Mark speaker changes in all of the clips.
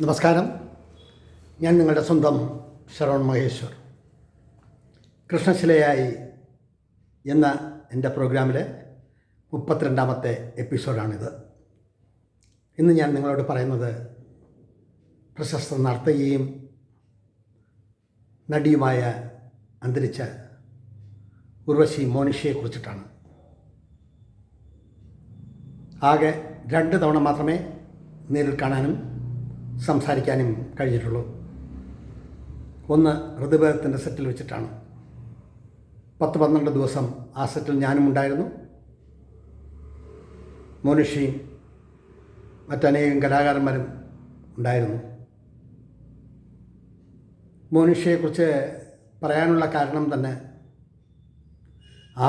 Speaker 1: നമസ്കാരം. ഞാൻ നിങ്ങളുടെ സ്വന്തം ശരവൺ മഹേശ്വർ. കൃഷ്ണശിലയായി എന്ന എൻ്റെ പ്രോഗ്രാമിലെ 32ാമത്തെ എപ്പിസോഡാണിത്. ഇന്ന് ഞാൻ നിങ്ങളോട് പറയുന്നത് പ്രശസ്ത നർത്തകിയും നടിയുമായ അന്തരിച്ച ഉർവശി മോനിഷയെക്കുറിച്ചിട്ടാണ്. ആകെ 2 തവണ മാത്രമേ നേരിൽ കാണാനും സംസാരിക്കാനും കഴിഞ്ഞിട്ടുള്ളൂ. ഒന്ന് ഋതുഭേദത്തിൻ്റെ സെറ്റിൽ വെച്ചിട്ടാണ്. 10-12 ദിവസം ആ സെറ്റിൽ ഞാനും ഉണ്ടായിരുന്നു. മോനിഷയും മറ്റനേകം കലാകാരന്മാരും ഉണ്ടായിരുന്നു. മോനിഷയെക്കുറിച്ച് പറയാനുള്ള കാരണം തന്നെ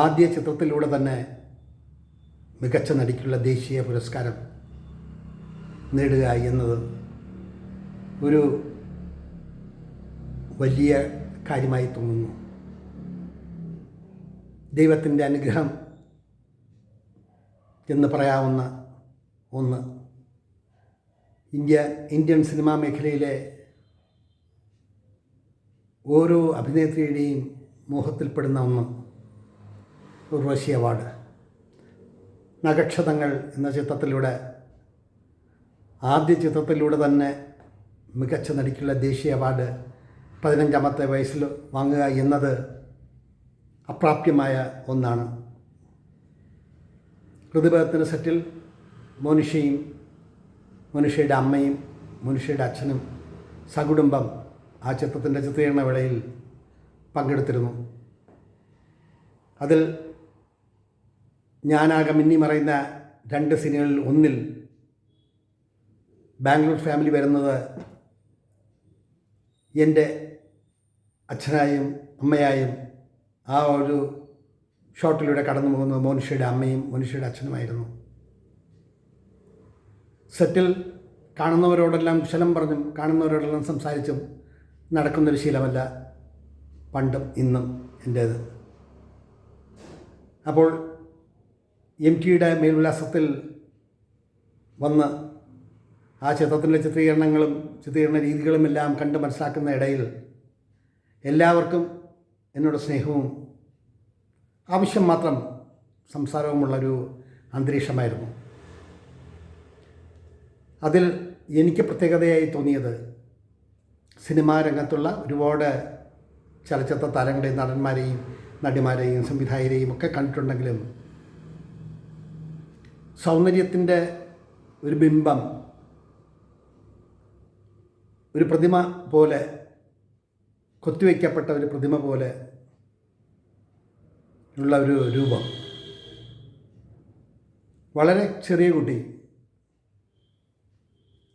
Speaker 1: ആദ്യ ചിത്രത്തിലൂടെ തന്നെ മികച്ച നടിക്കുള്ള ദേശീയ പുരസ്കാരം നേടുക എന്നത് ഒരു വലിയ കാര്യമായി തോന്നുന്നു. ദൈവത്തിൻ്റെ അനുഗ്രഹം എന്ന് പറയാവുന്ന ഒന്ന്. ഇന്ത്യൻ സിനിമാ മേഖലയിലെ ഓരോ അഭിനേത്രിയുടെയും മോഹത്തിൽപ്പെടുന്ന ഒന്ന് ഉർവശി അവാർഡ്. നഗക്ഷതങ്ങൾ എന്ന ചിത്രത്തിലൂടെ, ആദ്യ ചിത്രത്തിലൂടെ തന്നെ മികച്ച നടിക്കുള്ള ദേശീയ അവാർഡ് 15ാമത്തെ വയസ്സിൽ വാങ്ങുക എന്നത് അപ്രാപ്യമായ ഒന്നാണ്. ഋതുഭേദത്തിൻ്റെ സെറ്റിൽ മോനിഷയും മോനിഷയുടെ അമ്മയും മോനിഷയുടെ അച്ഛനും സകുടുംബം ആ ചിത്രത്തിൻ്റെ ചിത്രീകരണ വേളയിൽ പങ്കെടുത്തിരുന്നു. അതിൽ ഞാനാകെ മിന്നിമറയുന്ന 2 സീനുകളിൽ ഒന്നിൽ ബാംഗ്ലൂർ ഫാമിലി വരുന്നത് എൻ്റെ അച്ഛനായും അമ്മയായും ആ ഒരു ഷോട്ടിലൂടെ കടന്നു പോകുന്നത് മോനിഷയുടെ അമ്മയും മോനിഷയുടെ അച്ഛനുമായിരുന്നു. സെറ്റിൽ കാണുന്നവരോടെല്ലാം കുശലം പറഞ്ഞും കാണുന്നവരോടെല്ലാം സംസാരിച്ചും നടക്കുന്നൊരു ശീലമല്ല പണ്ടും ഇന്നും എൻ്റേത്. അപ്പോൾ MTയുടെ മേൽവിലാസത്തിൽ വന്ന് ആ ചിത്രത്തിൻ്റെ ചിത്രീകരണങ്ങളും ചിത്രീകരണ രീതികളുമെല്ലാം കണ്ട് മനസ്സിലാക്കുന്ന ഇടയിൽ എല്ലാവർക്കും എന്നോട് സ്നേഹവും ആവശ്യം മാത്രം സംസാരവുമുള്ളൊരു അന്തരീക്ഷമായിരുന്നു. അതിൽ എനിക്ക് പ്രത്യേകതയായി തോന്നിയത് സിനിമാ രംഗത്തുള്ള ഒരുപാട് ചലച്ചിത്ര താരങ്ങളെയും നടന്മാരെയും നടിമാരെയും സംവിധായകരെയും ഒക്കെ കണ്ടിട്ടുണ്ടെങ്കിലും സൗന്ദര്യത്തിൻ്റെ ഒരു ബിംബം, ഒരു പ്രതിമ പോലെ, കൊത്തിവയ്ക്കപ്പെട്ട ഒരു പ്രതിമ പോലെ ഉള്ള ഒരു രൂപം. വളരെ ചെറിയ കുട്ടി,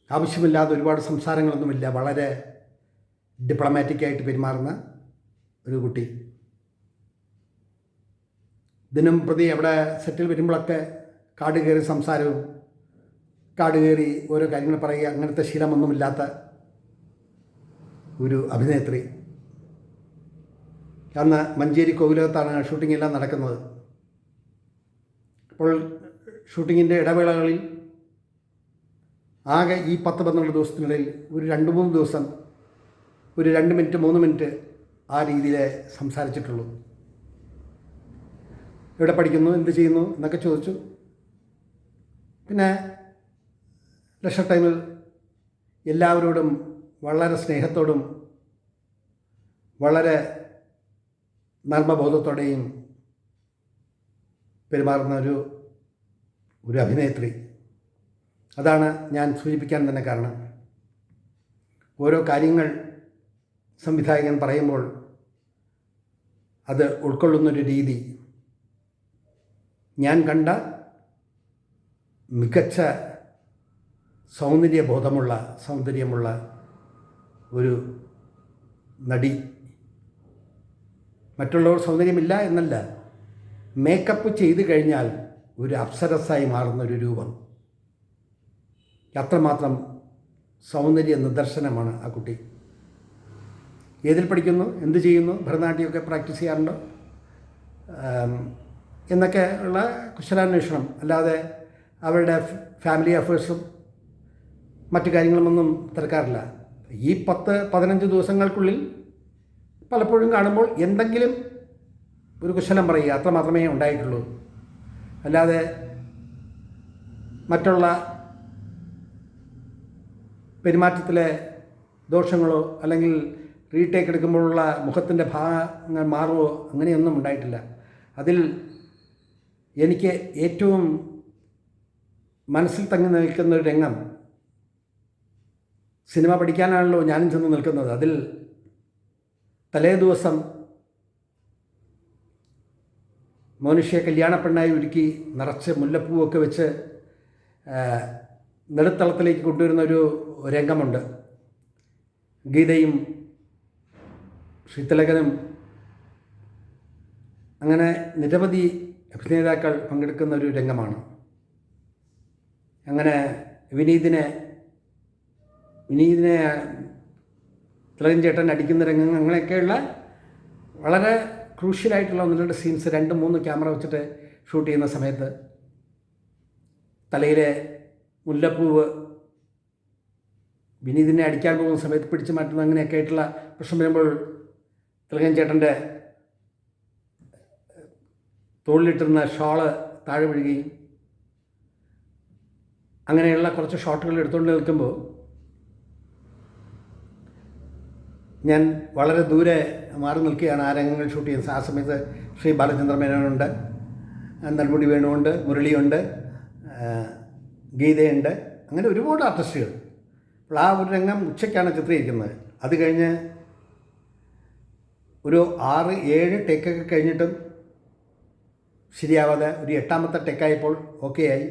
Speaker 1: ആവശ്യമില്ലാതെ ഒരുപാട് സംസാരങ്ങളൊന്നുമില്ല, വളരെ ഡിപ്ലോമാറ്റിക്കായിട്ട് പെരുമാറുന്ന ഒരു കുട്ടി. ദിനം പ്രതി അവിടെ സെറ്റിൽ വരുമ്പോഴൊക്കെ കാട് കയറി സംസാരവും കാട് കയറി ഓരോ കാര്യങ്ങൾ പറയുക, അങ്ങനത്തെ ശീലമൊന്നുമില്ലാത്ത ഒരു അഭിനേത്രി. അന്ന് മഞ്ചേരി കോവിലകത്താണ് ഷൂട്ടിംഗ് എല്ലാം നടക്കുന്നത്. അപ്പോൾ ഷൂട്ടിങ്ങിൻ്റെ ഇടവേളകളിൽ ആകെ ഈ 10-12 ദിവസത്തിനിടയിൽ ഒരു 2-3 ദിവസം ഒരു 2 മിനിറ്റ് 3 മിനിറ്റ് ആ രീതിയിലേ സംസാരിച്ചിട്ടുള്ളൂ. എവിടെ പഠിക്കുന്നു, എന്ത് ചെയ്യുന്നു എന്നൊക്കെ ചോദിച്ചു. പിന്നെ ലക്ഷ ടൈമിൽ എല്ലാവരോടും വളരെ സ്നേഹത്തോടും വളരെ നർമ്മബോധത്തോടെയും പെരുമാറുന്ന ഒരു അഭിനേത്രി. അതാണ് ഞാൻ സൂചിപ്പിക്കാൻ തന്നെ കാരണം. ഓരോ കാര്യങ്ങൾ സംവിധായകൻ പറയുമ്പോൾ അത് ഉൾക്കൊള്ളുന്നൊരു രീതി ഞാൻ കണ്ട മികച്ച സൗന്ദര്യമുള്ള ഒരു നടി. മറ്റുള്ളവർ സൗന്ദര്യമില്ല എന്നല്ല, മേക്കപ്പ് ചെയ്ത് കഴിഞ്ഞാൽ ഒരു അപ്സരസായി മാറുന്നൊരു രൂപം. അത്രമാത്രം സൗന്ദര്യ നിദർശനമാണ് ആ കുട്ടി. ഏതിൽ പഠിക്കുന്നു, എന്ത് ചെയ്യുന്നു, ഭരതനാട്യമൊക്കെ പ്രാക്ടീസ് ചെയ്യാറുണ്ടോ എന്നൊക്കെ ഉള്ള കുശലാന്വേഷണം. അല്ലാതെ അവരുടെ ഫാമിലി അഫേഴ്സും മറ്റു കാര്യങ്ങളുമൊന്നും തിരക്കാറില്ല. ഈ 10-15 ദിവസങ്ങൾക്കുള്ളിൽ പലപ്പോഴും കാണുമ്പോൾ എന്തെങ്കിലും ഒരു കുശലം പറയുക, അത്ര മാത്രമേ ഉണ്ടായിട്ടുള്ളൂ. അല്ലാതെ മറ്റുള്ള പെരുമാറ്റത്തിലെ ദോഷങ്ങളോ അല്ലെങ്കിൽ റീടേക്ക് എടുക്കുമ്പോഴുള്ള മുഖത്തിൻ്റെ ഭാഗങ്ങൾ മാറുമോ അങ്ങനെയൊന്നും ഉണ്ടായിട്ടില്ല. അതിൽ എനിക്ക് ഏറ്റവും മനസ്സിൽ തങ്ങി നിൽക്കുന്ന ഒരു രംഗം, സിനിമ പഠിക്കാനാണല്ലോ ഞാനും ചെന്ന് നിൽക്കുന്നത്. അതിൽ തലേ ദിവസം മോനിഷയെ കല്യാണപ്പെണ്ണായി ഒരുക്കി നിറച്ച് മുല്ലപ്പൂവൊക്കെ വെച്ച് നെടുത്തളത്തിലേക്ക് കൊണ്ടുവരുന്നൊരു രംഗമുണ്ട്. ഗീതയും ശ്രീതിലകനും അങ്ങനെ നിരവധി അഭിനേതാക്കൾ പങ്കെടുക്കുന്ന ഒരു രംഗമാണ്. അങ്ങനെ വിനീതിനെ തിലകൻ ചേട്ടൻ അടിക്കുന്ന രംഗങ്ങൾ, അങ്ങനെയൊക്കെയുള്ള വളരെ ക്രൂഷ്യലായിട്ടുള്ള 1-2 സീൻസ് 2-3 ക്യാമറ വെച്ചിട്ട് ഷൂട്ട് ചെയ്യുന്ന സമയത്ത് തലയിലെ മുല്ലപ്പൂവ് വിനീതിനെ അടിക്കാൻ പോകുന്ന സമയത്ത് പിടിച്ചു മാറ്റുന്ന അങ്ങനെയൊക്കെ ആയിട്ടുള്ള പ്രശ്നം വരുമ്പോൾ തിലകൻ ചേട്ടൻ്റെ തോളിലിട്ടിരുന്ന ഷോള് താഴെ വീഴുകയും അങ്ങനെയുള്ള കുറച്ച് ഷോട്ടുകൾ എടുത്തുകൊണ്ട് നിൽക്കുമ്പോൾ ഞാൻ വളരെ ദൂരെ മാറി നിൽക്കുകയാണ് ആ രംഗങ്ങൾ ഷൂട്ട് ചെയ്യുന്നത്. ആ സമയത്ത് ശ്രീ ബാലചന്ദ്ര മേനോനുണ്ട്, നെടുമുടി വേണുണ്ട്, മുരളിയുണ്ട്, ഗീതയുണ്ട്, അങ്ങനെ ഒരുപാട് ആർട്ടിസ്റ്റുകൾ. അപ്പോൾ ആ ഒരു രംഗം ഉച്ചയ്ക്കാണ് ചിത്രീകരിക്കുന്നത്. അത് കഴിഞ്ഞ് ഒരു 6-7 ടേക്കൊക്കെ കഴിഞ്ഞിട്ടും ശരിയാവാതെ ഒരു 8ാമത്തെ ടേക്കായപ്പോൾ ഓക്കെ ആയി.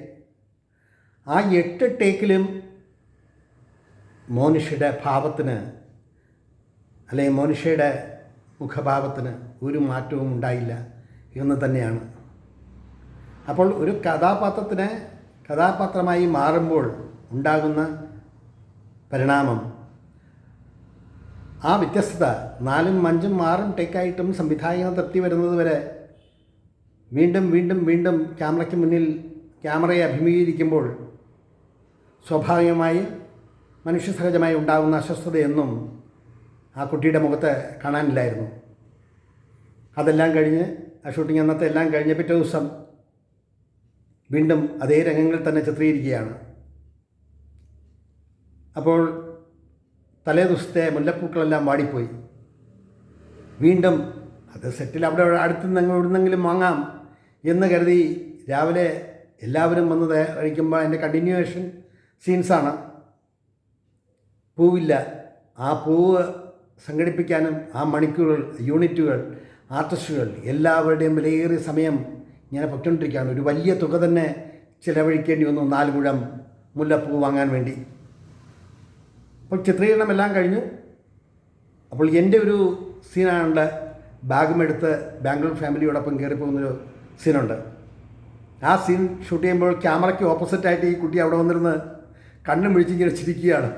Speaker 1: ആ 8 ടേക്കിലും മോനിഷയുടെ ഭാവത്തിന് അല്ലെങ്കിൽ മോനിഷയുടെ മുഖഭാവത്തിന് ഒരു മാറ്റവും ഉണ്ടായില്ല എന്ന് തന്നെയാണ്. അപ്പോൾ ഒരു കഥാപാത്രമായി മാറുമ്പോൾ ഉണ്ടാകുന്ന പരിണാമം, ആ വ്യത്യസ്തത 4ഉം 5ഉം 6ഉം ടേക്കായിട്ടും സംവിധായകൻ തൃപ്തി വരുന്നത് വരെ വീണ്ടും വീണ്ടും വീണ്ടും ക്യാമറയ്ക്ക് മുന്നിൽ ക്യാമറയെ അഭിമുഖീകരിക്കുമ്പോൾ സ്വാഭാവികമായി മനുഷ്യസഹജമായി ഉണ്ടാകുന്ന അസ്വസ്ഥതയൊന്നും ആ കുട്ടിയുടെ മുഖത്ത് കാണാനില്ലായിരുന്നു. അതെല്ലാം കഴിഞ്ഞ് ആ ഷൂട്ടിംഗ് അന്നത്തെ എല്ലാം കഴിഞ്ഞ് പിറ്റേ ദിവസം വീണ്ടും അതേ രംഗങ്ങൾ തന്നെ ചിത്രീകരിക്കുകയാണ്. അപ്പോൾ തലേ ദിവസത്തെ മുല്ലപ്പൂക്കളെല്ലാം വാടിപ്പോയി. വീണ്ടും അത് സെറ്റിൽ അവിടെ അടുത്തുനിന്ന് എവിടുന്നെങ്കിലും വാങ്ങാം എന്ന് കരുതി രാവിലെ എല്ലാവരും വന്നത് കഴിക്കുമ്പോൾ അതിൻ്റെ കണ്ടിന്യൂവേഷൻ സീൻസാണ്. പൂവില്ല. ആ പൂവ് സംഘടിപ്പിക്കാനും ആ മണിക്കൂറുകൾ, യൂണിറ്റുകൾ, ആർട്ടിസ്റ്റുകൾ എല്ലാവരുടെയും വിലയേറിയ സമയം ഇങ്ങനെ പൊയ്ക്കൊണ്ടിരിക്കുകയാണ്. ഒരു വലിയ തുക തന്നെ ചിലവഴിക്കേണ്ടി വന്നു 4 മുഴം മുല്ലപ്പൂ വാങ്ങാൻ വേണ്ടി. അപ്പോൾ ചിത്രീകരണം എല്ലാം കഴിഞ്ഞു. അപ്പോൾ എൻ്റെ ഒരു സീനാണുണ്ട്. ബാഗുമെടുത്ത് ബാംഗ്ലൂർ ഫാമിലിയോടൊപ്പം കയറി പോകുന്നൊരു സീനുണ്ട്. ആ സീൻ ഷൂട്ട് ചെയ്യുമ്പോൾ ക്യാമറയ്ക്ക് ഓപ്പോസിറ്റായിട്ട് ഈ കുട്ടി അവിടെ വന്നിരുന്ന് കണ്ണും പിടിച്ചിങ്ങനെ ചിരിക്കുകയാണ്.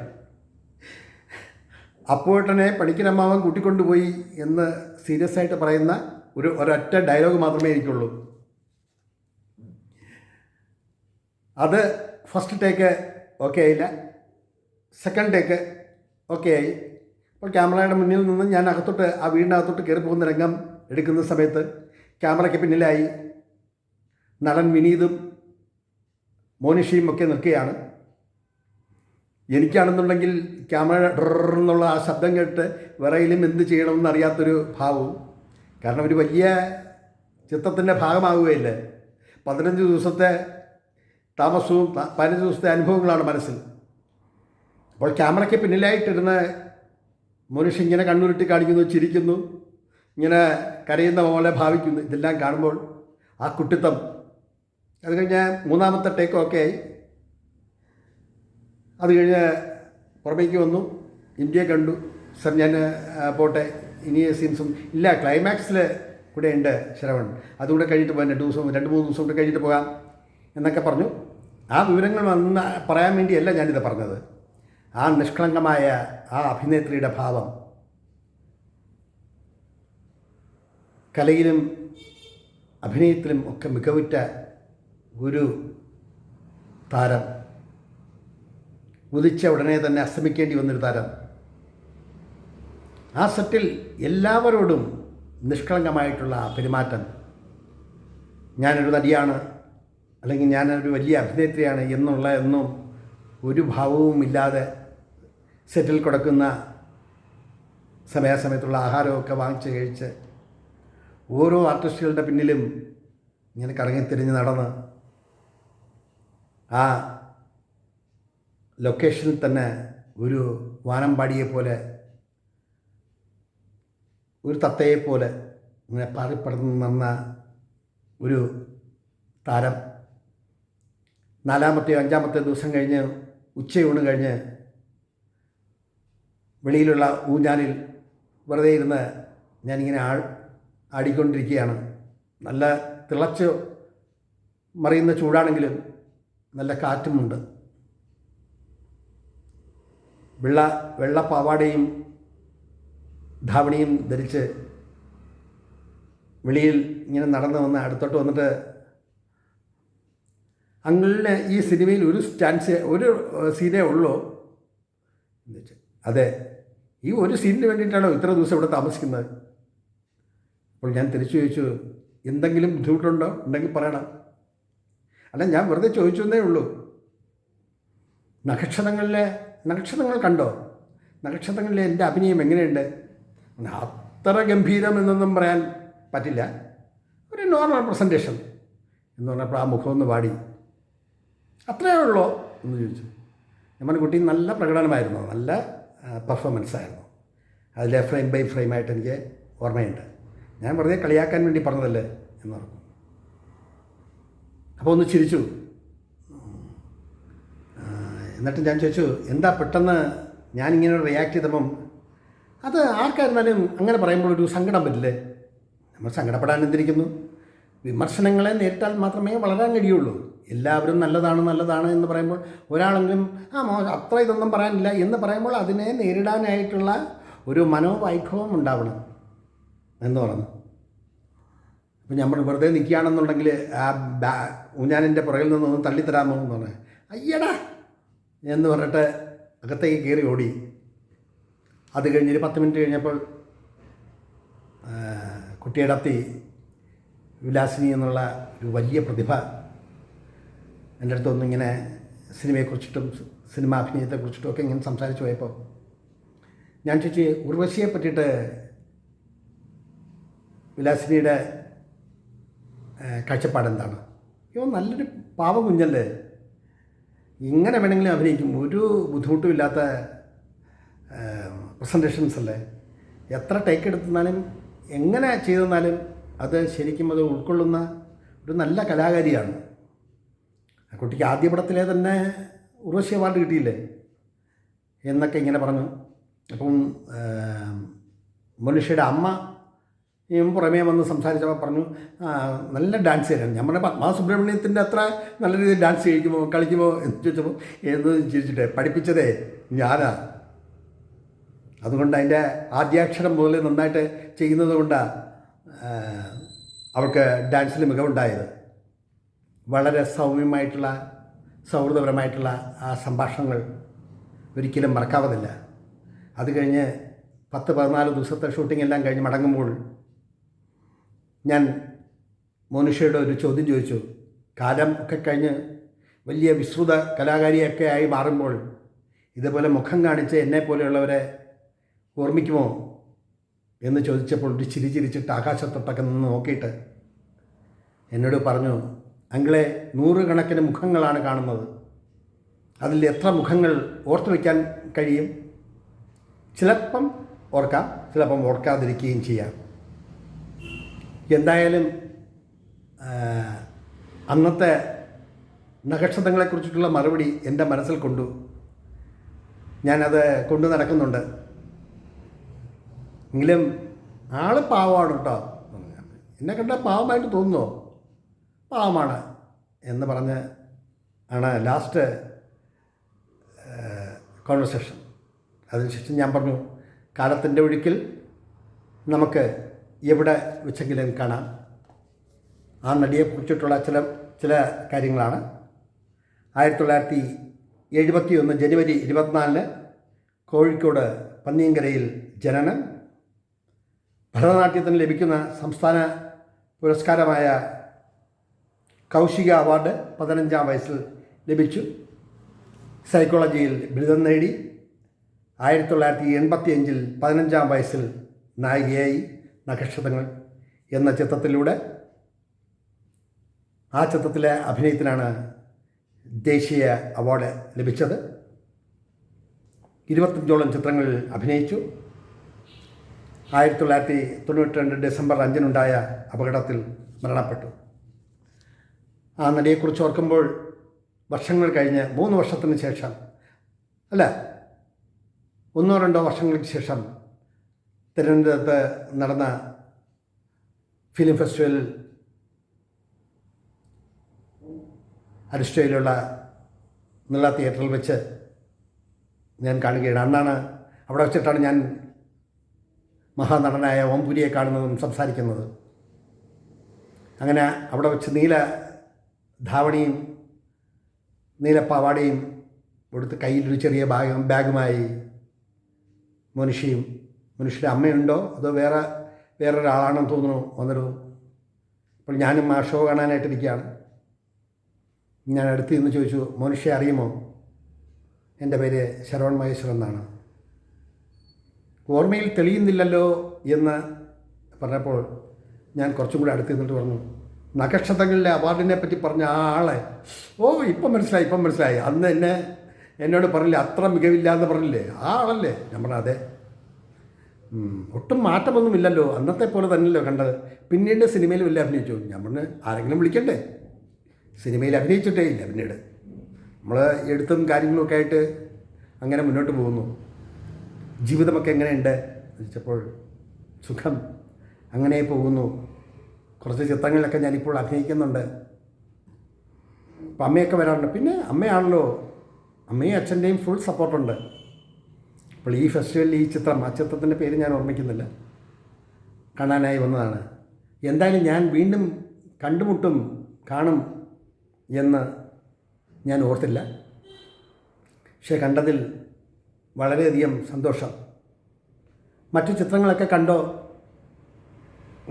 Speaker 1: അപ്പോഴത്തന്നെ പണിക്കരമ്മാവൻ കൂട്ടിക്കൊണ്ടുപോയി എന്ന് സീരിയസ് ആയിട്ട് പറയുന്ന ഒരൊറ്റ ഡയലോഗ് മാത്രമേ എനിക്കുള്ളൂ. അത് ഫസ്റ്റ് ടേക്ക് ഓക്കെ ആയില്ല, സെക്കൻഡ് ടേക്ക് ഓക്കെ ആയി. അപ്പോൾ ക്യാമറയുടെ മുന്നിൽ നിന്ന് ഞാൻ അകത്തോട്ട്, ആ വീടിനകത്തോട്ട് കയറി പോകുന്ന രംഗം എടുക്കുന്ന സമയത്ത് ക്യാമറയ്ക്ക് പിന്നിലായി നടൻ വിനീതും മോനിഷയും ഒക്കെ നിൽക്കുകയാണ്. എനിക്കാണെന്നുണ്ടെങ്കിൽ ക്യാമറ ഡ്രെന്നുള്ള ആ ശബ്ദം കേട്ട് വിറയിലും എന്ത് ചെയ്യണമെന്ന് അറിയാത്തൊരു ഭാവവും. കാരണം ഒരു വലിയ ചിത്രത്തിൻ്റെ ഭാഗമാവുകയില്ലേ. 15 ദിവസത്തെ താമസവും 15 ദിവസത്തെ അനുഭവങ്ങളാണ് മനസ്സിൽ. അപ്പോൾ ക്യാമറയ്ക്ക് പിന്നിലായിട്ടിരുന്ന് മോനിഷ ഇങ്ങനെ കണ്ണുരുട്ടി കാണിക്കുന്നു, ചിരിക്കുന്നു, ഇങ്ങനെ കരയുന്ന പോലെ ഭാവിക്കുന്നു. ഇതെല്ലാം കാണുമ്പോൾ ആ കുട്ടിത്തം. അത് കഴിഞ്ഞ് 3ാമത്തെ ടേക്ക് ഓക്കെ ആയി. അത് കഴിഞ്ഞ് പുറമേക്ക് വന്നു, ഇന്ത്യയെ കണ്ടു. സർ ഞാൻ പോട്ടെ, ഇനി സീൻസും ഇല്ല, ക്ലൈമാക്സിൽ കൂടെ ഉണ്ട് ശരവൺ, അതുകൂടെ കഴിഞ്ഞിട്ട് പോകാൻ 2-3 ദിവസം കൂടെ കഴിഞ്ഞിട്ട് പോകാം എന്നൊക്കെ പറഞ്ഞു. ആ വിവരങ്ങൾ വന്ന് പറയാൻ വേണ്ടിയല്ല ഞാനിത് പറഞ്ഞത്. ആ നിഷ്കളങ്കമായ ആ അഭിനേത്രിയുടെ ഭാവം, കലയിലും അഭിനയത്തിലും ഒക്കെ മികവുറ്റ ഒരു താരം, ഉദിച്ച ഉടനെ തന്നെ അസ്തമിക്കേണ്ടി വന്നൊരു താരം. ആ സെറ്റിൽ എല്ലാവരോടും നിഷ്കളങ്കമായിട്ടുള്ള പെരുമാറ്റം. ഞാനൊരു നടിയാണ്, അല്ലെങ്കിൽ ഞാനൊരു വലിയ അഭിനേത്രിയാണ് ഒന്നും ഒരു ഭാവവും ഇല്ലാതെ സെറ്റിൽ കൊടുക്കുന്ന സമയാസമയത്തുള്ള ആഹാരമൊക്കെ വാങ്ങിച്ച് കഴിച്ച് ഓരോ ആർട്ടിസ്റ്റുകളുടെ പിന്നിലും ഇങ്ങനെ കറങ്ങിത്തിരിഞ്ഞ് നടന്ന് ആ ലൊക്കേഷനിൽ തന്നെ ഒരു വാനമ്പാടിയെപ്പോലെ, ഒരു തത്തയെപ്പോലെ ഇങ്ങനെ പാറിപ്പടർന്ന് നിന്ന ഒരു താരം. 4-ാമത്തെയോ 5-ാമത്തെ ദിവസം കഴിഞ്ഞ് ഉച്ചയൂണ് കഴിഞ്ഞ് വെളിയിലുള്ള ഊഞ്ഞാലിൽ വെറുതെ ഇരുന്ന് ഞാനിങ്ങനെ ആടിക്കൊണ്ടിരിക്കുകയാണ്. നല്ല തിളച്ച് മറിയുന്ന ചൂടാണെങ്കിലും നല്ല കാറ്റുമുണ്ട്. വെള്ള പാവാടയും ധാവണിയും ധരിച്ച് വെളിയിൽ ഇങ്ങനെ നടന്നു വന്ന് അടുത്തോട്ട് വന്നിട്ട്, അങ്കിളിന് ഈ സിനിമയിൽ ഒരു സീനേ ഉള്ളൂ എന്ന് വെച്ചാൽ, അതെ, ഈ ഒരു സീനിന് വേണ്ടിയിട്ടാണോ ഇത്ര ദിവസം ഇവിടെ താമസിക്കുന്നത്? അപ്പോൾ ഞാൻ തിരിച്ചു ചോദിച്ചു, എന്തെങ്കിലും ബുദ്ധിമുട്ടുണ്ടോ? ഉണ്ടെങ്കിൽ പറയണം. അല്ല, ഞാൻ വെറുതെ ചോദിച്ചു എന്നേ ഉള്ളൂ. നക്ഷത്രങ്ങൾ കണ്ടോ? നക്ഷത്രങ്ങളിലെ എൻ്റെ അഭിനയം എങ്ങനെയുണ്ട്? അത്ര ഗംഭീരം എന്നൊന്നും പറയാൻ പറ്റില്ല, ഒരു നോർമൽ പ്രസൻറ്റേഷൻ എന്ന് പറഞ്ഞപ്പോൾ ആ മുഖം ഒന്ന് വാടി. അത്രയേ ഉള്ളൂ എന്ന് ചോദിച്ചു. നമ്മുടെ കുട്ടി നല്ല പ്രകടനമായിരുന്നു, നല്ല പെർഫോമൻസ് ആയിരുന്നു. അതിലെ ഫ്രെയിം ബൈ ഫ്രെയിമായിട്ട് എനിക്ക് ഓർമ്മയുണ്ട്. ഞാൻ വെറുതെ കളിയാക്കാൻ വേണ്ടി പറഞ്ഞതല്ലേ എന്ന് പറഞ്ഞു. അപ്പോൾ ഒന്ന് ചിരിച്ചു. എന്നിട്ട് ഞാൻ ചോദിച്ചു, എന്താ പെട്ടെന്ന് ഞാനിങ്ങനെ റിയാക്ട് ചെയ്തപ്പം? അത് ആർക്കായിരുന്നാലും അങ്ങനെ പറയുമ്പോൾ ഒരു സങ്കടം പറ്റില്ലേ? നമ്മൾ സങ്കടപ്പെടാൻ എന്തിരിക്കുന്നു? വിമർശനങ്ങളെ നേരിട്ടാൽ മാത്രമേ വളരാൻ കഴിയുള്ളൂ. എല്ലാവരും നല്ലതാണ് എന്ന് പറയുമ്പോൾ ഒരാളെങ്കിലും അത്ര ഇതൊന്നും പറയാനില്ല എന്ന് പറയുമ്പോൾ അതിനെ നേരിടാനായിട്ടുള്ള ഒരു മനോവൈഭവം ഉണ്ടാവണം എന്ന് പറഞ്ഞു. അപ്പം നമ്മൾ വെറുതെ നിൽക്കുകയാണെന്നുണ്ടെങ്കിൽ ആ ഊഞ്ഞാലിൻ്റെ പുറകിൽ നിന്നൊന്ന് തള്ളിത്തരാമോ എന്ന് പറഞ്ഞു. അയ്യടാ എന്ന് പറഞ്ഞിട്ട് അകത്തേക്ക് കയറി ഓടി. അത് കഴിഞ്ഞൊരു 10 മിനിറ്റ് കഴിഞ്ഞപ്പോൾ കുട്ടിയുടെ അത്തി വിലാസിനി എന്നുള്ള ഒരു വലിയ പ്രതിഭ എൻ്റെ അടുത്തൊന്നും ഇങ്ങനെ സിനിമയെക്കുറിച്ചിട്ടും സിനിമാഭിനയത്തെക്കുറിച്ചിട്ടും ഒക്കെ ഇങ്ങനെ സംസാരിച്ച് പോയപ്പോൾ ഞാൻ ചോദിച്ചു, ഉർവശിയെ പറ്റിയിട്ട് വിലാസിനിയുടെ കാഴ്ചപ്പാടെന്താണ്? അയ്യോ, നല്ലൊരു പാവ കുഞ്ഞല്ലേ, ഇങ്ങനെ വേണമെങ്കിലും അഭിനയിക്കും, ഒരു ബുദ്ധിമുട്ടുമില്ലാത്ത പ്രസൻറ്റേഷൻസ് അല്ലേ, എത്ര ടേക്ക് എടുത്താലും എങ്ങനെ ചെയ്തെന്നാലും അത് ശരിക്കും അത് ഉൾക്കൊള്ളുന്ന ഒരു നല്ല കലാകാരിയാണ്. ആ കുട്ടിക്ക് ആദ്യ പടത്തിലെ തന്നെ ഉർവശി അവാർഡ് കിട്ടിയില്ലേ എന്നൊക്കെ ഇങ്ങനെ പറഞ്ഞു. അപ്പം മനുഷ്യയുടെ അമ്മ പുറമേ വന്ന് സംസാരിച്ചപ്പോൾ പറഞ്ഞു, നല്ല ഡാൻസ് ചെയ്യാനാണ്. ഞാൻ പറഞ്ഞ പത്മസുബ്രഹ്മണ്യത്തിൻ്റെ അത്ര നല്ല രീതിയിൽ ഡാൻസ് കളിക്കുമോ എന്ന് ചോദിച്ചപ്പോൾ എന്ന് ചിരിച്ചിട്ട്, പഠിപ്പിച്ചതേ ഞാനാ, അതുകൊണ്ട് അതിൻ്റെ ആദ്യാക്ഷരം മുതൽ നന്നായിട്ട് ചെയ്യുന്നത് കൊണ്ടാണ് അവൾക്ക് ഡാൻസിൽ മികവുണ്ടായത്. വളരെ സൗമ്യമായിട്ടുള്ള സൗഹൃദപരമായിട്ടുള്ള ആ സംഭാഷണങ്ങൾ ഒരിക്കലും മറക്കാവുന്നില്ല. അത് കഴിഞ്ഞ് 10-14 ദിവസത്തെ ഷൂട്ടിംഗ് എല്ലാം കഴിഞ്ഞ് മടങ്ങുമ്പോൾ ഞാൻ മോനിഷയുടെ ഒരു ചോദ്യം ചോദിച്ചു. കാലം ഒക്കെ കഴിഞ്ഞ് വലിയ വിശ്രുത കലാകാരിയൊക്കെ ആയി മാറുമ്പോൾ ഇതേപോലെ മുഖം കാണിച്ച് എന്നെപ്പോലെയുള്ളവരെ ഓർമ്മിക്കുമോ എന്ന് ചോദിച്ചപ്പോൾ ഒരു ചിരിച്ചിരിച്ചിട്ട് ആകാശത്തൊട്ടൊക്കെ നിന്ന് നോക്കിയിട്ട് എന്നോട് പറഞ്ഞു, അങ്കിളെ, 100 കണക്കിന് മുഖങ്ങളാണ് കാണുന്നത്, അതിൽ എത്ര മുഖങ്ങൾ ഓർത്തു വയ്ക്കാൻ കഴിയും? ചിലപ്പം ഓർക്കാം, ചിലപ്പം ഓർക്കാതിരിക്കുകയും ചെയ്യാം. എന്തായാലും അന്നത്തെ നക്ഷത്രങ്ങളെക്കുറിച്ചിട്ടുള്ള മറുപടി എൻ്റെ മനസ്സിൽ കൊണ്ടു. ഞാനത് കൊണ്ടു നടക്കുന്നുണ്ട്. എങ്കിലും ആൾ പാവമാണ് കേട്ടോ. എന്നെ കണ്ടാൽ പാവമായിട്ട് തോന്നുന്നോ? പാവമാണ് എന്ന് പറഞ്ഞ് ആണ് ലാസ്റ്റ് കോൺവെർസേഷൻ. അതിനുശേഷം ഞാൻ പറഞ്ഞു, കാലത്തിൻ്റെ ഒഴുക്കിൽ നമുക്ക് എവിടെ വെച്ചെങ്കിലും കാണാം. ആ നടിയെക്കുറിച്ചിട്ടുള്ള ചില കാര്യങ്ങളാണ്. 1971 ജനുവരി 24 കോഴിക്കോട് പന്നിയങ്കരയിൽ ജനനം. ഭരതനാട്യത്തിന് ലഭിക്കുന്ന സംസ്ഥാന പുരസ്കാരമായ കൗശിക അവാർഡ് 15-ാം വയസ്സിൽ ലഭിച്ചു. സൈക്കോളജിയിൽ ബിരുദം നേടി. 1985 15-ാം വയസ്സിൽ നായികയായി നക്ഷത്രങ്ങൾ എന്ന ചിത്രത്തിലൂടെ. ആ ചിത്രത്തിലെ അഭിനയത്തിനാണ് ദേശീയ അവാർഡ് ലഭിച്ചത്. 25ഓളം ചിത്രങ്ങളിൽ അഭിനയിച്ചു. 1992 ഡിസംബർ 5-നുണ്ടായ അപകടത്തിൽ മരണപ്പെട്ടു. ആ നടിയെക്കുറിച്ച് ഓർക്കുമ്പോൾ വർഷങ്ങൾ കഴിഞ്ഞ് 3 വർഷത്തിന് ശേഷം, അല്ല 1-2 വർഷങ്ങൾക്ക് ശേഷം തിരുവനന്തപുരത്ത് നടന്ന ഫിലിം ഫെസ്റ്റിവലിൽ അരിസ്റ്റോയിലുള്ള നിള തിയേറ്ററിൽ വെച്ച് ഞാൻ കാണുകയാണ്. അന്നാണ് അവിടെ വെച്ചിട്ടാണ് ഞാൻ മഹാനടനായ ഓംപുരിയെ കാണുന്നതും സംസാരിക്കുന്നത്. അങ്ങനെ അവിടെ വെച്ച് നീല ധാവണിയും നീല പാവാടയും കൊടുത്ത് കയ്യിലൊരു ചെറിയ ബാഗുമായി മനുഷ്യൻ്റെ അമ്മയുണ്ടോ അതോ വേറൊരാളാണെന്ന് തോന്നുന്നു വന്നിരുന്നു. അപ്പോൾ ഞാനും ആ ഷോ കാണാനായിട്ടിരിക്കുകയാണ്. ഞാൻ അടുത്ത് നിന്ന് ചോദിച്ചു, മനുഷ്യ അറിയുമോ? എൻ്റെ പേര് ശരവൺ മഹേശ്വർ എന്നാണ്. ഓർമ്മയിൽ തെളിയുന്നില്ലല്ലോ എന്ന് പറഞ്ഞപ്പോൾ ഞാൻ കുറച്ചും കൂടി അടുത്ത് നിന്നിട്ട് പറഞ്ഞു, നക്ഷത്രങ്ങളിലെ അവാർഡിനെ പറ്റി പറഞ്ഞ ആ ആളെ, ഇപ്പം മനസ്സിലായി അന്ന് എന്നോട് പറഞ്ഞില്ലേ അത്ര മികവില്ല എന്ന് പറഞ്ഞില്ലേ, ആ ആളല്ലേ? ഞാൻ പറഞ്ഞു അതെ. ഒട്ടും മാറ്റമൊന്നുമില്ലല്ലോ, അന്നത്തെ പോലെ തന്നെയല്ലോ കണ്ടത്. പിന്നീട് സിനിമയിൽ വല്ല അഭിനയിച്ചു? ഞാൻ പറഞ്ഞു ആരെങ്കിലും വിളിക്കണ്ടേ, സിനിമയിൽ അഭിനയിച്ചിട്ടേ ഇല്ല. പിന്നീട് നമ്മൾ എഴുത്തും കാര്യങ്ങളുമൊക്കെ ആയിട്ട് അങ്ങനെ മുന്നോട്ട് പോകുന്നു. ജീവിതമൊക്കെ എങ്ങനെയുണ്ട് ചോദിച്ചപ്പോൾ സുഖം, അങ്ങനെ പോകുന്നു. കുറച്ച് ചിത്രങ്ങളിലൊക്കെ ഞാനിപ്പോൾ അഭിനയിക്കുന്നുണ്ട്. അപ്പം അമ്മയൊക്കെ വരാറുണ്ട്. പിന്നെ അമ്മയാണല്ലോ, അമ്മയും അച്ഛൻ്റെയും ഫുൾ സപ്പോർട്ടുണ്ട്. അപ്പോൾ ഈ ഫെസ്റ്റിവലിൽ ഈ ചിത്രം, ആ ചിത്രത്തിൻ്റെ പേര് ഞാൻ ഓർമ്മിക്കുന്നില്ല, കാണാനായി വന്നതാണ്. എന്തായാലും ഞാൻ വീണ്ടും കാണും എന്ന് ഞാൻ ഓർത്തില്ല. പക്ഷേ കണ്ടതിൽ വളരെയധികം സന്തോഷം. മറ്റു ചിത്രങ്ങളൊക്കെ കണ്ടോ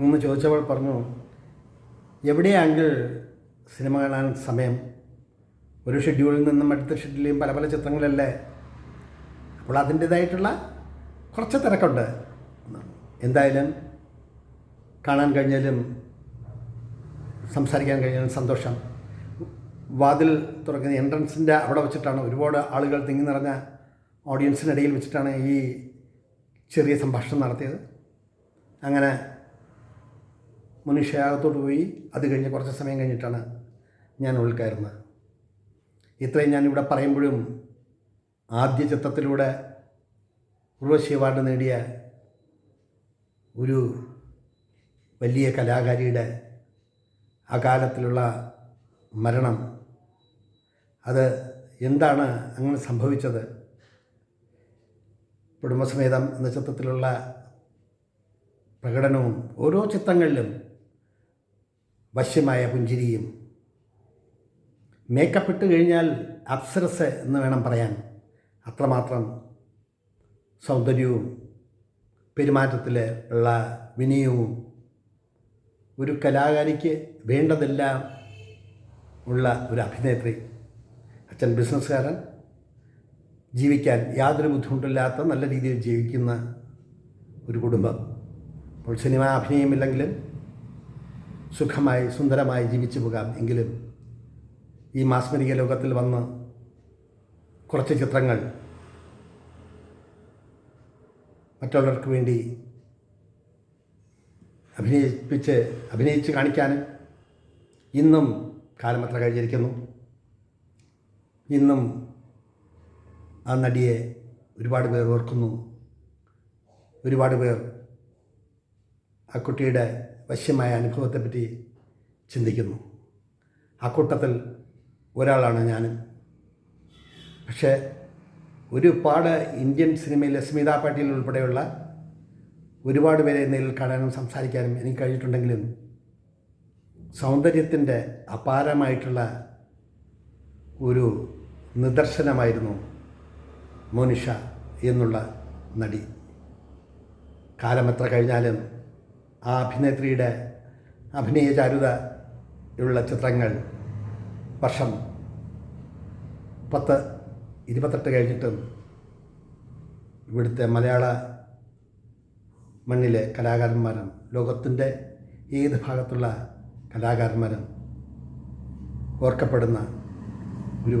Speaker 1: എന്ന് ചോദിച്ചവൾ പറഞ്ഞു, എവിടെയാണെങ്കിൽ സിനിമ കാണാൻ സമയം? ഒരു ഷെഡ്യൂളിൽ നിന്നും അടുത്ത ഷെഡ്യൂളിലും പല ചിത്രങ്ങളല്ലേ, അപ്പോൾ അതിൻ്റേതായിട്ടുള്ള കുറച്ച് തിരക്കുണ്ട്. എന്തായാലും കാണാൻ കഴിഞ്ഞാലും സംസാരിക്കാൻ കഴിഞ്ഞാലും സന്തോഷം. വാതിൽ തുറക്കുന്ന എൻട്രൻസിൻ്റെ അവിടെ വെച്ചിട്ടാണ്, ഒരുപാട് ആളുകൾ തിങ്ങി നിറഞ്ഞ ഓഡിയൻസിനിടയിൽ വെച്ചിട്ടാണ് ഈ ചെറിയ സംഭാഷണം നടത്തിയത്. അങ്ങനെ മനുഷ്യാകത്തോട്ട് പോയി. അത് കഴിഞ്ഞ് കുറച്ച് സമയം കഴിഞ്ഞിട്ടാണ് ഞാൻ ഉള്ളിൽ കയറുന്നത്. ഇത്രയും ഞാനിവിടെ പറയുമ്പോഴും ആദ്യ ചിത്രത്തിലൂടെ ഉർവശി അവാർഡ് നേടിയ ഒരു വലിയ കലാകാരിയുടെ അകാലത്തിലുള്ള മരണം, അത് എന്താണ് അങ്ങനെ സംഭവിച്ചത്? കുടുംബസമേതം എന്ന ചിത്രത്തിലുള്ള പ്രകടനവും ഓരോ ചിത്രങ്ങളിലും വശ്യമായ പുഞ്ചിരിയും, മേക്കപ്പ് ഇട്ട് കഴിഞ്ഞാൽ അപ്സരസ് എന്ന് വേണം പറയാൻ. അത്രമാത്രം സൗന്ദര്യവും പെരുമാറ്റത്തിൽ ഉള്ള വിനയവും, ഒരു കലാകാരിക്ക് വേണ്ടതെല്ലാം ഉള്ള ഒരു അഭിനേത്രി. അച്ഛൻ ബിസിനസ്സുകാരൻ, ജീവിക്കാൻ യാതൊരു ബുദ്ധിമുട്ടില്ലാത്ത നല്ല രീതിയിൽ ജീവിക്കുന്ന ഒരു കുടുംബം. അപ്പോൾ സിനിമ അഭിനയമില്ലെങ്കിലും സുഖമായി സുന്ദരമായി ജീവിച്ചു പോകാം. എങ്കിലും ഈ മാസ്മരിക ലോകത്തിൽ വന്ന് കുറച്ച് ചിത്രങ്ങൾ മറ്റുള്ളവർക്ക് വേണ്ടി അഭിനയിച്ച് കാണിക്കാനും ഇന്നും കാലമത്ര കഴിഞ്ഞിരിക്കുന്നു. ഇന്നും ആ നടിയെ ഒരുപാട് പേർ ഓർക്കുന്നു. ഒരുപാട് പേർ ആ കുട്ടിയുടെ വശ്യമായ അനുഭവത്തെപ്പറ്റി ചിന്തിക്കുന്നു. ആ കൂട്ടത്തിൽ ഒരാളാണ് ഞാനും. പക്ഷേ ഒരുപാട് ഇന്ത്യൻ സിനിമയിലെ സ്മിതാ പാട്ടീൽ ഉൾപ്പെടെയുള്ള ഒരുപാട് പേരെ നേരിൽ കാണാനും സംസാരിക്കാനും എനിക്ക് കഴിഞ്ഞിട്ടുണ്ടെങ്കിലും സൗന്ദര്യത്തിൻ്റെ അപാരമായിട്ടുള്ള ഒരു നിദർശനമായിരുന്നു മോനിഷ എന്നുള്ള നടി. കാലമെത്ര കഴിഞ്ഞാലും ആ അഭിനേത്രിയുടെ അഭിനയചാരുത ഉള്ള ചിത്രങ്ങൾ വർഷം 10-28 കഴിഞ്ഞിട്ടും ഇവിടുത്തെ മലയാള മണ്ണിലെ കലാകാരന്മാരും ലോകത്തിൻ്റെ ഏത് ഭാഗത്തുള്ള കലാകാരന്മാരും ഓർക്കപ്പെടുന്ന ഒരു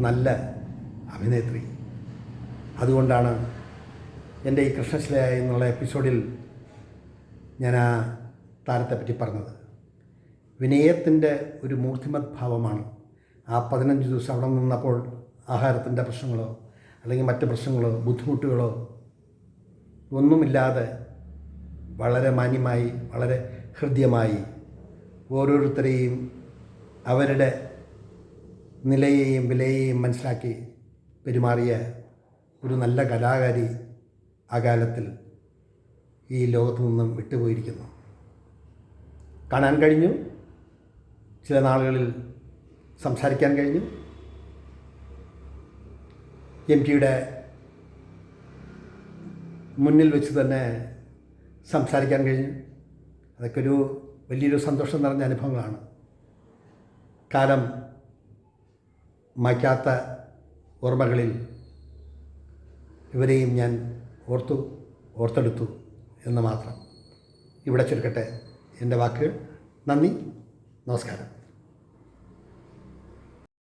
Speaker 1: നല്ല അഭിനേത്രി. അതുകൊണ്ടാണ് എൻ്റെ ഈ കൃഷ്ണശില എന്നുള്ള എപ്പിസോഡിൽ ഞാൻ ആ താരത്തെപ്പറ്റി പറഞ്ഞത്. വിനയത്തിൻ്റെ ഒരു മൂർത്തിമത് ഭാവമാണ്. ആ 15 ദിവസം അവിടെ നിന്നപ്പോൾ ആഹാരത്തിൻ്റെ പ്രശ്നങ്ങളോ അല്ലെങ്കിൽ മറ്റ് പ്രശ്നങ്ങളോ ബുദ്ധിമുട്ടുകളോ ഒന്നുമില്ലാതെ വളരെ മാന്യമായി വളരെ ഹൃദ്യമായി ഓരോരുത്തരെയും അവരുടെ നിലയെയും വിലയെയും മനസ്സിലാക്കി പെരുമാറിയ ഒരു നല്ല കലാകാരി ആ കാലത്തിൽ ഈ ലോകത്തു നിന്നും വിട്ടുപോയിരിക്കുന്നു. കാണാൻ കഴിഞ്ഞു, ചില നാളുകളിൽ സംസാരിക്കാൻ കഴിഞ്ഞു. MTയുടെ മുന്നിൽ വെച്ച് തന്നെ സംസാരിക്കാൻ കഴിഞ്ഞു. അതൊക്കെ ഒരു വലിയൊരു സന്തോഷം നിറഞ്ഞ അനുഭവങ്ങളാണ്. കാലം മായ്ക്കാത്ത ഓർമ്മകളിൽ ഇവരെയും ഞാൻ ഓർത്തെടുത്തു എന്ന് മാത്രം. ഇവിടെ ചുരുക്കട്ടെ എൻ്റെ വാക്കുകൾ. നന്ദി, നമസ്കാരം.